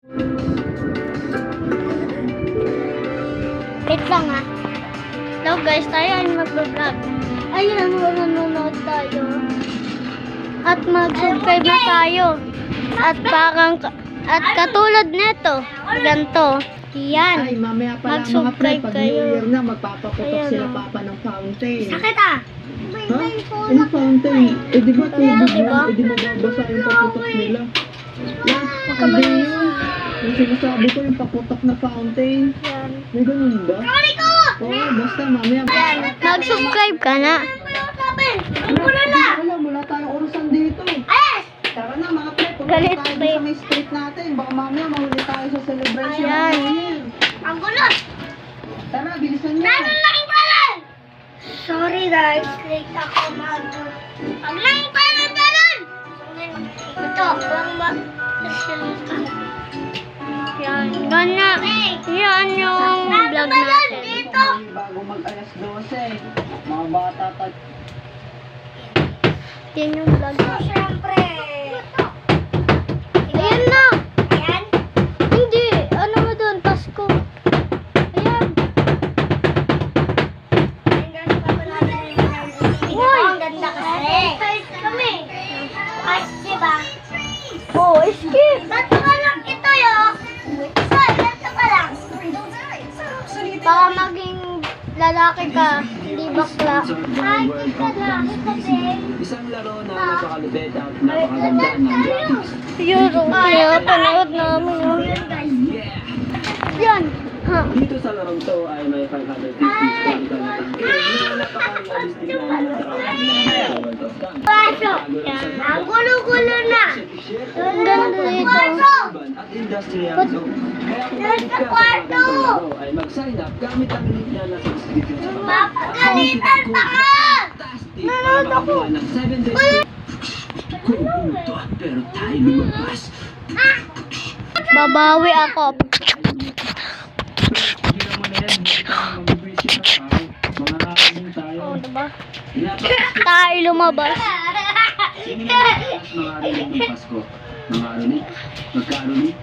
Wait lang ha. Hello guys, tayo ay mag-vlog. Ayun, nanonood tayo. At mag-subscribe na tayo. At katulad nito, ganito. Yan. Ay, mamaya pala mga pre, Mag-subscribe pag kayo. New Year na, magpapaputok Ayan, sila oh. papa ng fountain. Sakit ah. Ha? Ano fountain? Eh di ba tubig Diba? yan? Eh di mababasa yung paputok nila. Yan, hindi yun. Yung sinasabi ko yung paputok na fountain. Yan. May ganun ba? Oo, basta mamaya. Yan. Mag-subscribe ka na. Wala tayong urusan dito. Tara na mga pre, Galit pumunta tayo pre. sa may street natin. Baka mamaya mahuli tayo sa celebration. Ayan. Ang gulo! Tara, bilisan nyo. Lalo laking balon! Sorry guys, late ako mag... Ang laking balon! Ito, ang Yan. Ganyan. Yan yung vlog natin. dito! Bago mag alas 12, mga bata tayo. Yan yung vlog So, natin. syempre... Ayan na. Ayan. Hindi. Ano mo doon? Pasko. Ayan. Ayan guys, papalala rin namin. Uy! Ang ganda kasi. Kami. Ay, diba? Oh, skip. Ganto ka lang ito yo. Sir, ganto ka lang. Baka maging lalaki ka. Hindi bakla. Ay, ito lang. Ito din. Isang laro na napakalupit at napakaganda ng graphics. Yun. Kaya panood namin. Oh. Yeah! Yan. Ha. Dito sa larong to ay may 550 square meter na tangke na napaka-realistic na World of Tanks. Pasok. Ang gulo-gulo na. Ang ganda dito. Pasok. At industrial zone. Kaya kung mahilig ka sa mga kwarto. ganitong laro ay mag-sign up gamit ang link na nasa description sa baba. Mapagalitan pa ka! Fantastic! Nanood ako! Ng 7 days kung bumuto pero tayo lumabas. Babawi ako. Hindi naman na yan. Hindi tayo mag-visit na tao. Mga nakakasin tayo. Oh, diba? Pinapakastik Tayo lumabas. Sino yung mas mga arinig ng Pasko? Mga arinig? Magka-arinig?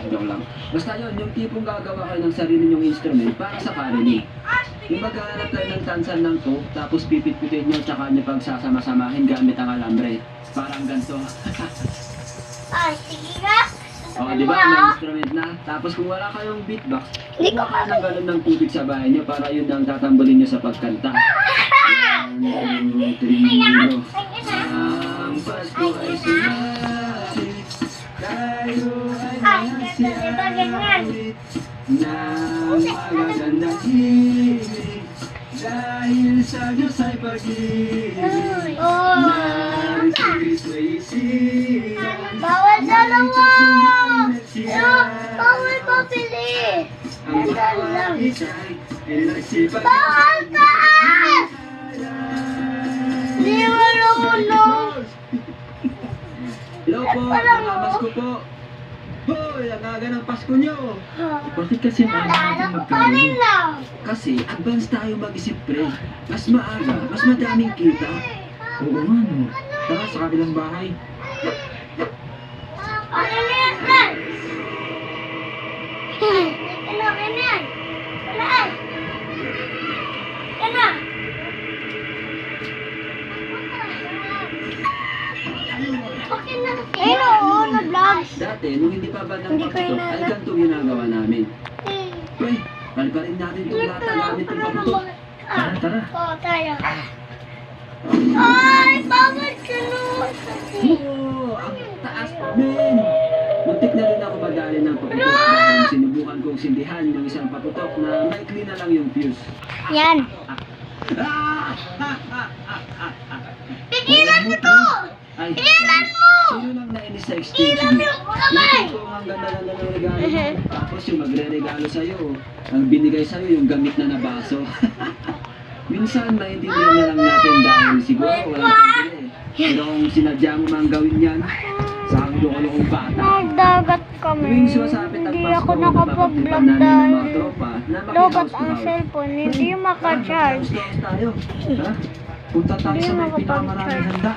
Joke lang. Basta yun, yung tipong gagawa kayo ng sarili nyong instrument para sa karinig. Yung maghahanap kayo ng tansan ng to, tapos pipit-pitin nyo, tsaka nyo pagsasama-samahin gamit ang alambre. Parang ganito. Ay, sige nga. O, di ba? May instrument na. Tapos kung wala kayong beatbox, kumuha kayo ng galon ng tubig sa bahay nyo para yun ang tatambolin nyo sa pagkanta. 1, 2, 3, Ang Pasko ay sumali, tayo ay nasiyawit ng magagandang himig. Dahil sa Diyos ay pag-ibig, Oh. ng Kristo ay isigan. Bawal dalawa! Bawal mabili! Ang bawat isa'y nagsipag. Bawal taas! Di mo marunong! Hello po, namamas ko po. Hoy, ang aga ng Pasko nyo. Bakit kasi maaga natin Nalala ko pa rin magkaroon? lang! Kasi advance tayo mag-isip pre. Mas maaga, mas madaming kita. Oo nga no. Tara sa kabilang bahay. Ano na yan, Fran? Ano na yan? Wala! Yan na! Okay na. Ayun oo, na-vlog. Dati, nung hindi pa ba ng Hindi ko paputok, ay inaalala. ganito ginagawa namin. Pre, paliparin natin itong lata gamit ng paputok. Tara, tara. Oo, tayo. Ay, bawal ka nun! Oo, ang taas men. Muntik na rin ako madali ng paputok dahil sinubukan kong sindihan yung isang paputok na maikli na lang yung fuse. Yan. Ah! Pigilan mo to! Ay, Pigilan mo! sino nang nainis sa exchange Pigilan mo gift? yung kamay! Yung tipong ang ganda-ganda ng regalo mo. Tapos yung magre-regalo sa'yo, ang binigay sa'yo yung gamit na nabaso. Minsan, maintindihan na lang natin dahil siguro wala kang pili. Pero kung sinadya mo mang gawin yan, sa ang loko-lokong bata. Nagdagat kami. Tuwing sumasapit ang Hindi Pasko, ako nakapag-vlog napapagtripan namin ng mga dahil tropa na lobat maki-house to ang house. cellphone. Hindi maka-charge. House tayo. Ha? Punta tayo Hindi sa may makapag-charge. pinakamaraming handa.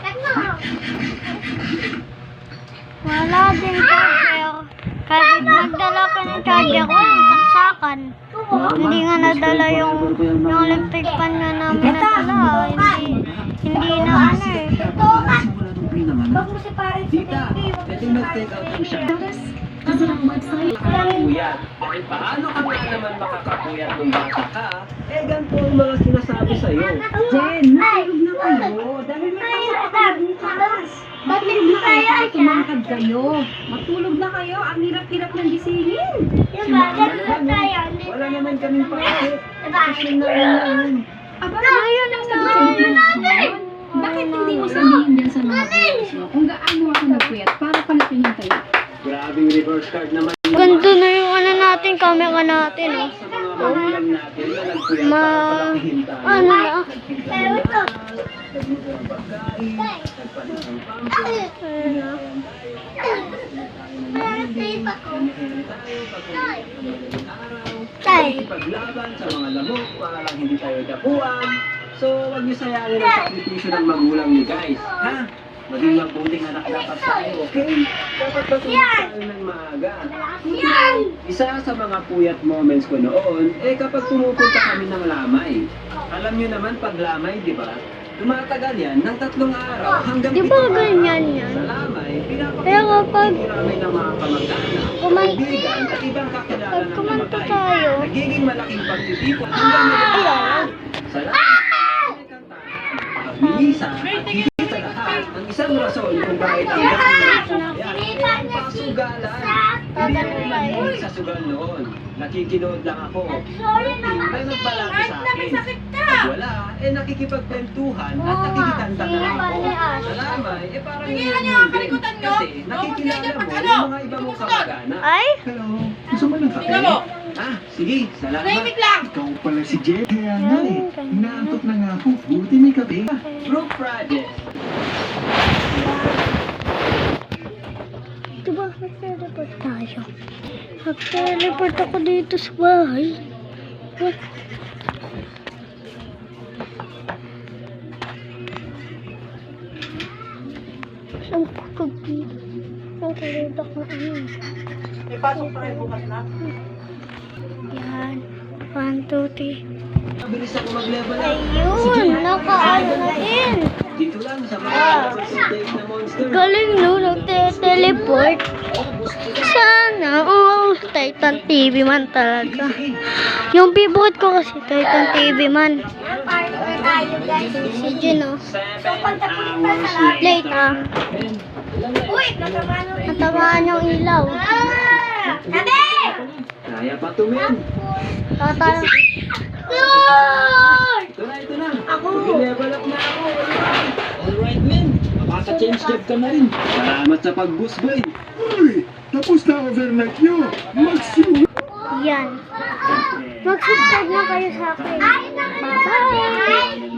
Wala din kasi Kahit magdala ka ng charger ko, yung saksakan. Hindi nga nadala yung electric fan nga namin nadala. Hindi na ano eh. Wag mo siparin sa Tita, pwede mag-take out ng siya. Kakapuyat. Dahil paano ka nga naman makakapuyat ng bata ka? Eh, ganito ang mga sinasabi sa'yo. Jen, matulog na kayo. Dahil may pasok bukas. Matulog na kayo. Tumakad kayo. Matulog na kayo. Ang hirap-hirap ng gisingin. Diba? Ganun lang tayo. Wala naman kaming pakit. Diba? Aba, ngayon ang sabihin mo. Bakit hindi mo sabihin din sa mga viewers mo kung gaano ako nagpuyat para palapinin kayo? Grabing reverse card naman. Ganito na yung ano natin, camera natin oh. Sa mga magulang natin na nagpuyat Ma... para palakihin tayo. Ano na? Pero ito. Nagmumura ng pagkain, nagpalit ng pampers, paglaban sa mga lamok para lang hindi tayo dapuan. So, wag niyo sayangin ang sakripisyo ng magulang niyo, guys. Ha? Maging mabuting anak dapat tayo, okay? Dapat matulog tayo ng maaga. Isa sa mga puyat moments ko noon, kapag pumupunta kami ng lamay. Alam niyo naman, pag lamay, di ba? Tumatagal yan ng 3 araw hanggang Di 7 ba araw. ganyan yan? Sa lamay, Kaya kapag namin ng mga kamag-anak, Kuman- kaibigan, at ibang kakilala pag ng kumanta namatay. tayo, Nagiging malaking pagtitipon hanggang nagiging sa lamay. May kantahan, paglilisan, at higit sa lahat, ang isang rason kung bakit ang yan, pasugalan. Hindi ako nahilig sa sugal noon. Nakikinood lang ako. May nagbalaki sa akin. Pag wala, nakikipagkwentuhan at nakikikanta na lang ako. Sa lamay, parang yun din. Kasi nakikilala mo yung mga iba mong kamag-anak. ay, Hello, gusto mo ng kape? Sige, salamat. Ikaw pala si Jen. Kaya nga inaantok na nga ako. Buti may kape. Group project. diba mag-teleport tayo? Mag-teleport ako dito sa bahay. What? Saan ko pag-dito? Ang kalitak na ano. May pasok tayo bukas na. Yan. 1, 2, 3. Mabilis ako mag-level up. Ayun! Nakaano na din! Dito lang sa mga days na monster. Galing no, nagte-teleport. Sana, oh, Titan TV man talaga. Yung favorite ko kasi Titan TV man. Partner tayo, guys. Si Juno. So, pagdapunta sa lahat. Late ah. Uy, natamaan mo. Natamaan yung ilaw. Tabi! Kaya pa tumin. Tatanong. Lord! Ito na. Ako. Mag-level up na ako. Alright, men. Makaka-change job ka na rin. Salamat sa pag-boost, boy. Uy, tapos na overnight nyo. Mag-shoot. Yan. Mag-subscribe na kayo sa akin. Bye-bye!